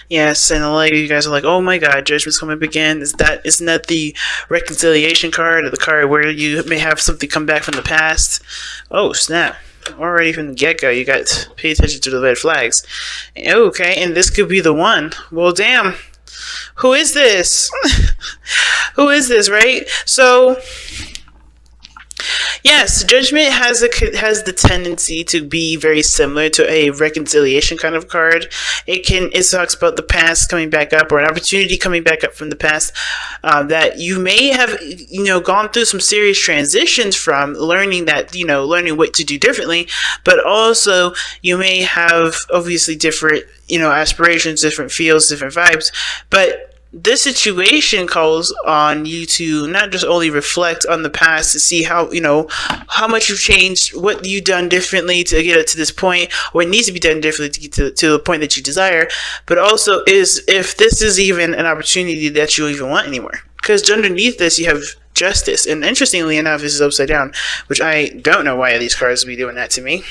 Yes, and a lot of you guys are like, "Oh my God, Judgment's coming up again." Isn't that the reconciliation card, or the card where you may have something come back from the past? Oh snap! Already from the get go, you got to pay attention to the red flags. Okay, and this could be the one. Well, damn. Who is this? Who is this, right? So, yes, Judgment has the tendency to be very similar to a reconciliation kind of card. It talks about the past coming back up, or an opportunity coming back up from the past, that you may have gone through some serious transitions from, learning what to do differently, but also you may have obviously different aspirations, different feels, different vibes, but this situation calls on you to not just only reflect on the past to see how much you've changed, what you've done differently to get it to this point, what needs to be done differently to get to the point that you desire, but also is if this is even an opportunity that you even want anymore. Because underneath this you have Justice, and interestingly enough, this is upside down, which I don't know why these cards would be doing that to me,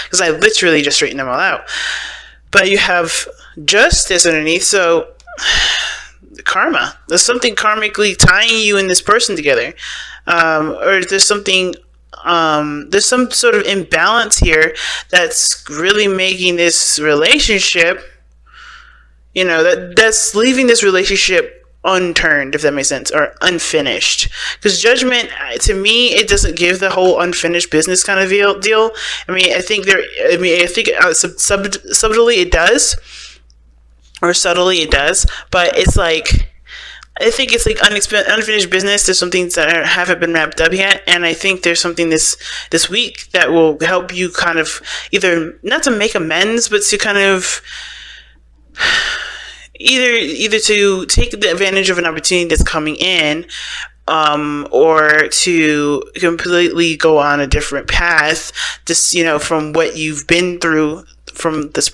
because I literally just straightened them all out. But you have Justice underneath, so karma. There's something karmically tying you and this person together, or there's something. There's some sort of imbalance here that's really making this relationship, that's leaving this relationship unturned, if that makes sense, or unfinished. Because Judgment, to me, it doesn't give the whole unfinished business kind of deal. I think subtly it does. Or subtly it does, but it's like, I think it's like unfinished business. There's some things that haven't been wrapped up yet, and I think there's something this week that will help you kind of either not to make amends, but to kind of either to take the advantage of an opportunity that's coming in, or to completely go on a different path, just from what you've been through, from this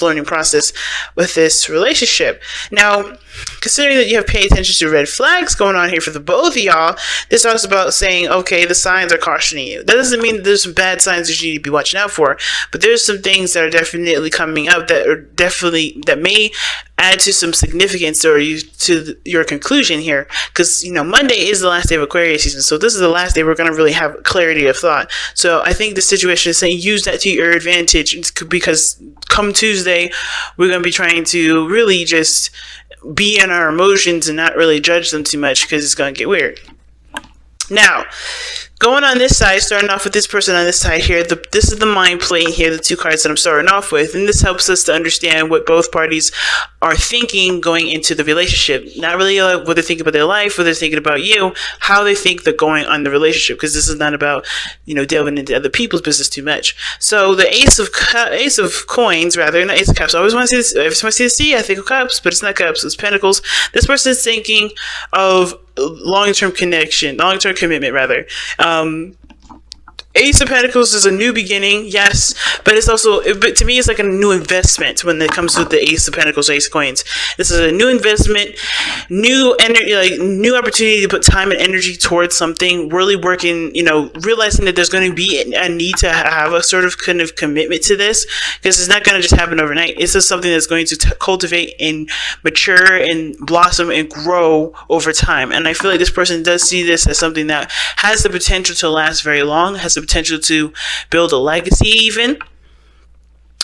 learning process with this relationship. Now, considering that you have paid attention to red flags going on here for the both of y'all, this talks about saying, okay, the signs are cautioning you. That doesn't mean that there's some bad signs that you need to be watching out for, but there's some things that are definitely coming up that may add to some significance or to your conclusion here, because Monday is the last day of Aquarius season, so this is the last day we're going to really have clarity of thought. So I think the situation is saying use that to your advantage, because come Tuesday we're going to be trying to really just be in our emotions and not really judge them too much, because it's going to get weird. Now, going on this side, starting off with this person on this side here, this is the mind plane here, the two cards that I'm starting off with, and this helps us to understand what both parties are thinking going into the relationship. Not really what they're thinking about their life, what they're thinking about you, how they think they're going on the relationship, because this is not about delving into other people's business too much. So the Ace of Coins, rather, not Ace of Cups. I always want to see this. Every time I see the C, I think of Cups, but it's not Cups. It's Pentacles. This person is thinking of long-term commitment, rather. Ace of Pentacles is a new beginning, yes, but it's also, but to me, it's like a new investment when it comes with the Ace of Pentacles, Ace of Coins. This is a new investment, new energy, like new opportunity to put time and energy towards something, really working, realizing that there's going to be a need to have a sort of kind of commitment to this, because it's not going to just happen overnight. It's just something that's going to cultivate and mature and blossom and grow over time. And I feel like this person does see this as something that has the potential to last very long, has the potential to build a legacy even,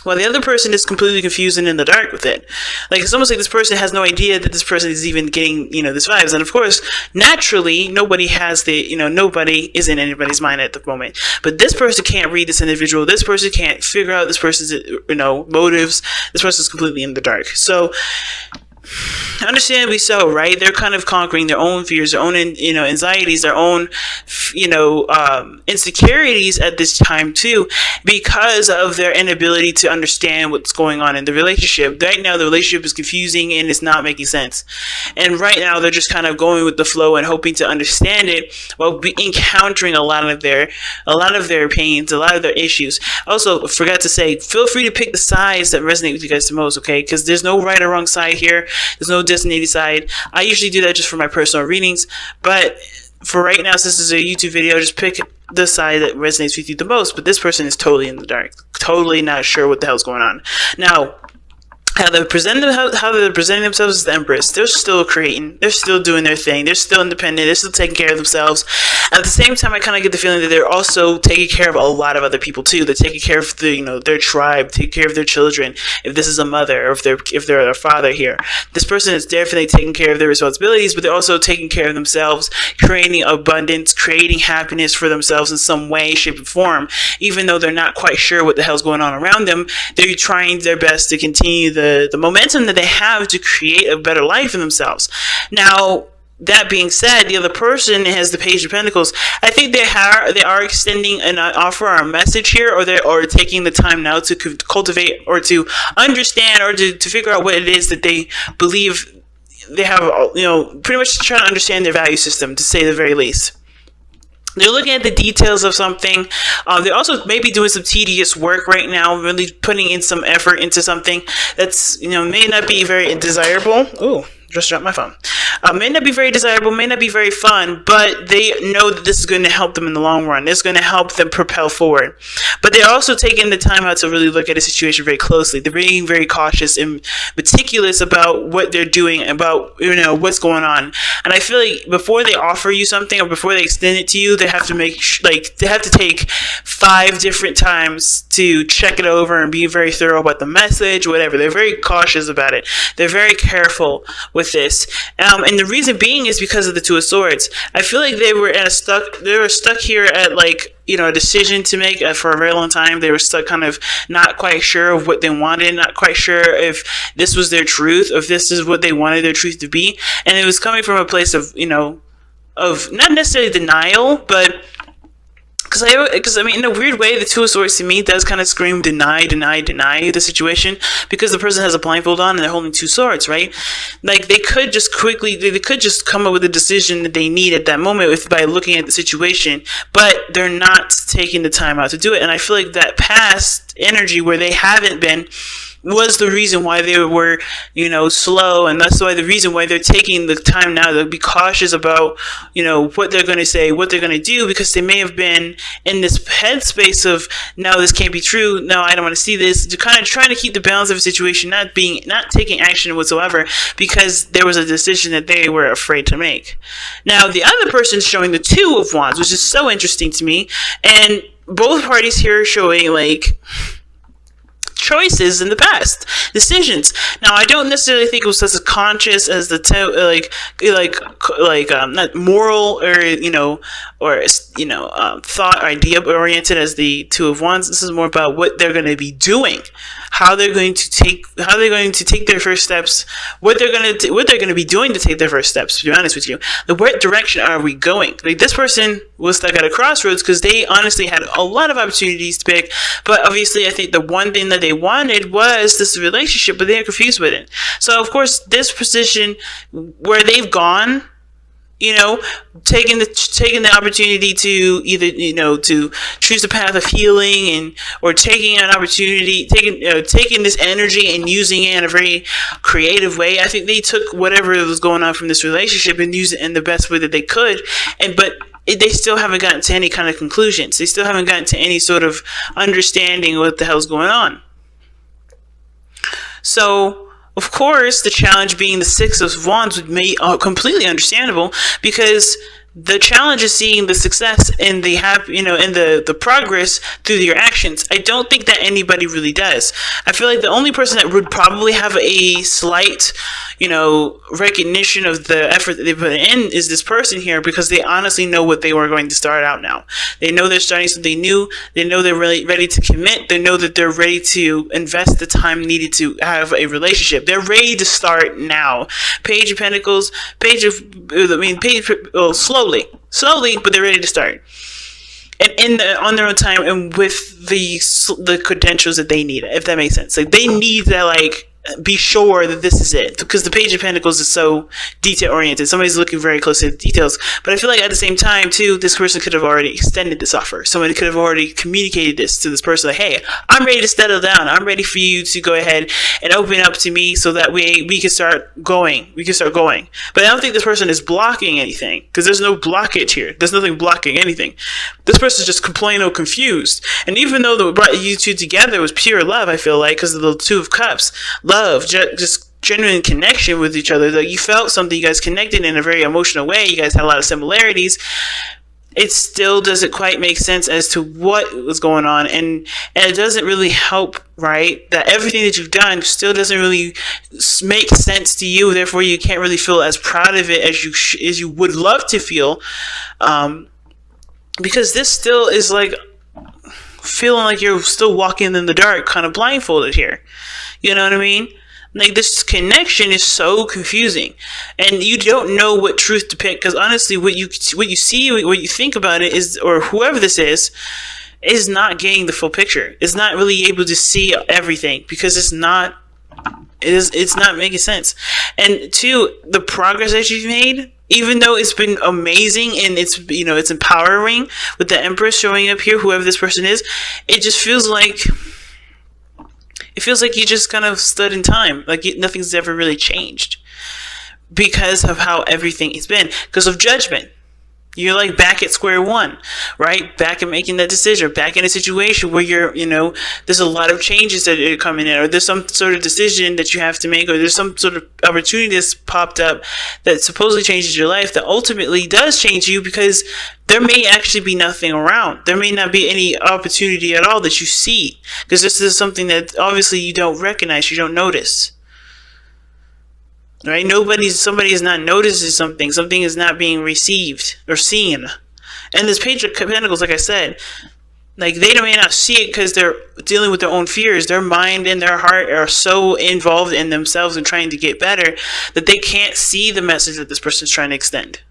while the other person is completely confused and in the dark with it. Like, it's almost like this person has no idea that this person is even getting, this vibes. And of course, naturally, nobody is in anybody's mind at the moment. But this person can't read this individual. This person can't figure out this person's, motives. This person's completely in the dark. So, understandably so, right? They're kind of conquering their own fears, their own, anxieties, their own, insecurities at this time too, because of their inability to understand what's going on in the relationship. Right now, the relationship is confusing and it's not making sense. And right now, they're just kind of going with the flow and hoping to understand it while encountering a lot of their pains, a lot of their issues. Also, forgot to say, feel free to pick the sides that resonate with you guys the most, okay? Because there's no right or wrong side here. There's no designated side. I usually do that just for my personal readings, but for right now, since this is a YouTube video, just pick the side that resonates with you the most. But this person is totally in the dark, totally not sure what the hell's going on. Now, how they're presenting themselves as the Empress. They're still creating. They're still doing their thing. They're still independent. They're still taking care of themselves. At the same time, I kind of get the feeling that they're also taking care of a lot of other people too. They're taking care of their tribe, taking care of their children. If this is a mother, or if they're a father here, this person is definitely taking care of their responsibilities, but they're also taking care of themselves, creating abundance, creating happiness for themselves in some way, shape, or form. Even though they're not quite sure what the hell's going on around them, they're trying their best to continue the momentum that they have to create a better life for themselves. Now, that being said, the other person has the Page of Pentacles. I think they are extending an offer or a message here, or they're taking the time now to cultivate or to understand or to figure out what it is that they believe they have, pretty much trying to understand their value system, to say the very least. They're looking at the details of something. They're also maybe doing some tedious work right now, really putting in some effort into something that's, may not be very desirable. Ooh, just dropped my phone. May not be very desirable, may not be very fun, but they know that this is going to help them in the long run. It's going to help them propel forward. But they're also taking the time out to really look at the situation very closely. They're being very cautious and meticulous about what they're doing, about what's going on. And I feel like before they offer you something or before they extend it to you, they have to they have to take 5 different times to check it over and be very thorough about the message, whatever. They're very cautious about it. They're very careful with this. And the reason being is because of the Two of Swords. I feel like they were stuck here at a decision to make for a very long time. They were stuck kind of not quite sure of what they wanted, not quite sure if this was their truth, if this is what they wanted their truth to be. And it was coming from a place of, of not necessarily denial, but because in a weird way, the Two of Swords to me does kind of scream deny the situation, because the person has a blindfold on and they're holding 2 swords, right? Like they could just come up with a decision that they need at that moment by looking at the situation, but they're not taking the time out to do it. And I feel like that past energy where they haven't been was the reason why they were, slow, and that's why the reason why they're taking the time now to be cautious about, what they're going to say, what they're going to do, because they may have been in this headspace of, no, this can't be true, no, I don't want to see this. They're kind of trying to keep the balance of a situation, not taking action whatsoever, because there was a decision that they were afraid to make. Now, the other person's showing the Two of Wands, which is so interesting to me, and both parties here are showing, choices in the past, decisions. Now, I don't necessarily think it was as conscious as the not moral or thought idea oriented as the Two of Wands. This is more about what they're going to be doing, how they're going to take their first steps, what they're going to be doing to take their first steps. To be honest with you, what direction are we going? This person was stuck at a crossroads because they honestly had a lot of opportunities to pick, but obviously I think the one thing that they wanted was this relationship, but they're confused with it. So of course, this position where they've gone, taking the opportunity to either to choose the path of healing or taking an opportunity, taking this energy and using it in a very creative way. I think they took whatever was going on from this relationship and used it in the best way that they could, but they still haven't gotten to any kind of conclusions. They still haven't gotten to any sort of understanding of what the hell's going on. So, of course, the challenge being the Six of Wands would be completely understandable, because the challenge is seeing the success and the the progress through your actions. I don't think that anybody really does. I feel like the only person that would probably have a slight, recognition of the effort that they put in is this person here, because they honestly know what they were going to start out now. They know they're starting something new. They know they're really ready to commit. They know that they're ready to invest the time needed to have a relationship. They're ready to start now. Page of Pentacles, slowly, but they're ready to start. And on their own time and with the credentials that they need, if that makes sense. Like they need to be sure that this is it, because the Page of Pentacles is so detail oriented. Somebody's looking very closely at the details, but I feel like at the same time too, this person could have already extended this offer. Somebody could have already communicated this to this person, like, hey, I'm ready to settle down. I'm ready for you to go ahead and open up to me, so that we can start going. But I don't think this person is blocking anything, because there's no blockage here. There's nothing blocking anything. This person's just plain old confused. And even though what brought you two together was pure love, I feel like, because of the Two of Cups, love, just genuine connection with each other. Like, you felt something, you guys connected in a very emotional way, you guys had a lot of similarities. It still doesn't quite make sense as to what was going on, and it doesn't really help, right? That everything that you've done still doesn't really make sense to you. Therefore, you can't really feel as proud of it as you would love to feel, because this still is like feeling like you're still walking in the dark, kind of blindfolded here. You know what I mean? Like, this connection is so confusing, and you don't know what truth to pick, because honestly, what you see, what you think about it is, or whoever this is not getting the full picture. It's not really able to see everything, because it's not making sense. And two, the progress that you've made, even though it's been amazing and it's empowering with the Empress showing up here, whoever this person is, it just feels like you just kind of stood in time. Like, nothing's ever really changed because of how everything has been. Because of judgment. You're like back at square one, right? Back at making that decision, back in a situation where there's a lot of changes that are coming in, or there's some sort of decision that you have to make, or there's some sort of opportunity that's popped up that supposedly changes your life, that ultimately does change you, because there may actually be nothing around. There may not be any opportunity at all that you see, because this is something that obviously you don't recognize, you don't notice. Right? Somebody is not noticing something. Something is not being received or seen. And this Page of Pentacles, like I said, like, they may not see it because they're dealing with their own fears. Their mind and their heart are so involved in themselves and trying to get better that they can't see the message that this person is trying to extend.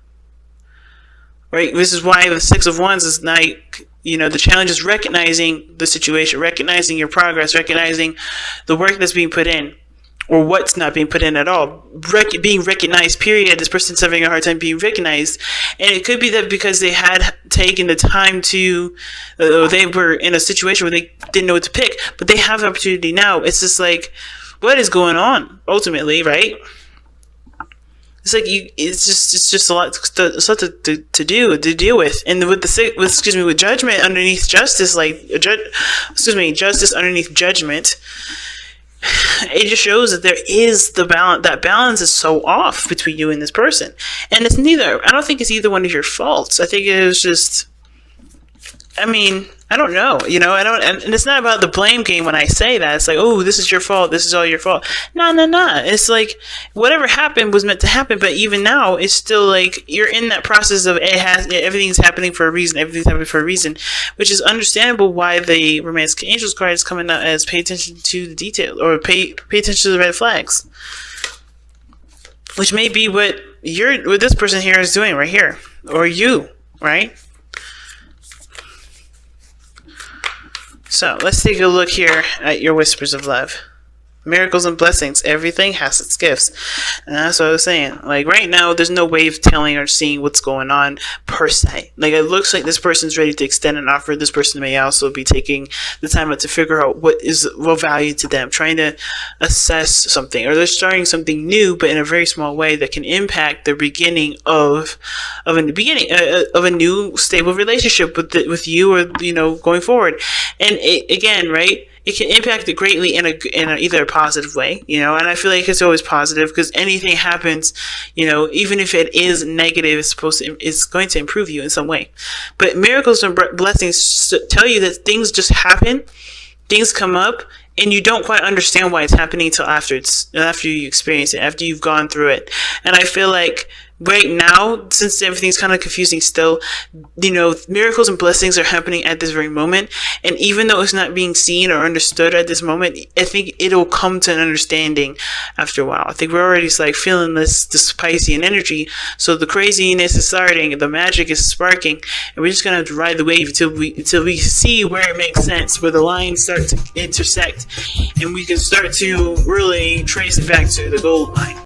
Right? This is why the Six of Wands is not, the challenge is recognizing the situation, recognizing your progress, recognizing the work that's being put in, or what's not being put in at all. Being recognized, period. This person's having a hard time being recognized. And it could be that because they had taken the time to, they were in a situation where they didn't know what to pick, but they have the opportunity now. It's just like, what is going on, ultimately, right? It's like it's just a lot to deal with, and with judgment underneath justice, justice underneath judgment. It just shows that there is the balance. That balance is so off between you and this person, and it's neither. I don't think it's either one of your faults. I think it was just. I don't know. I don't, and it's not about the blame game when I say that. It's like, oh, this is your fault. This is all your fault. No. It's like, whatever happened was meant to happen, but even now, it's still like, you're in that process of everything's happening for a reason. Everything's happening for a reason, which is understandable why the Romantic Angels card is coming out as pay attention to the detail, or pay attention to the red flags, which may be what this person here is doing right here, or you, right? So let's take a look here at your whispers of love. Miracles and blessings. Everything has its gifts. And that's what I was saying. Like, right now, there's no way of telling or seeing what's going on per se. Like, it looks like this person's ready to extend an offer. This person may also be taking the time out to figure out what is of value to them, trying to assess something, or they're starting something new, but in a very small way that can impact the beginning of a new stable relationship with you, or going forward. And again, right? It can impact it greatly in either a positive way, and I feel like it's always positive, because anything happens, even if it is negative, it's going to improve you in some way. But miracles and blessings tell you that things just happen, things come up, and you don't quite understand why it's happening until after you experience it, after you've gone through it. And I feel like right now, since everything's kind of confusing still, miracles and blessings are happening at this very moment. And even though it's not being seen or understood at this moment, I think it'll come to an understanding after a while. I think we're already feeling this spicy and energy. So the craziness is starting, the magic is sparking, and we're just going to have to ride the wave until we see where it makes sense, where the lines start to intersect, and we can start to really trace it back to the gold line.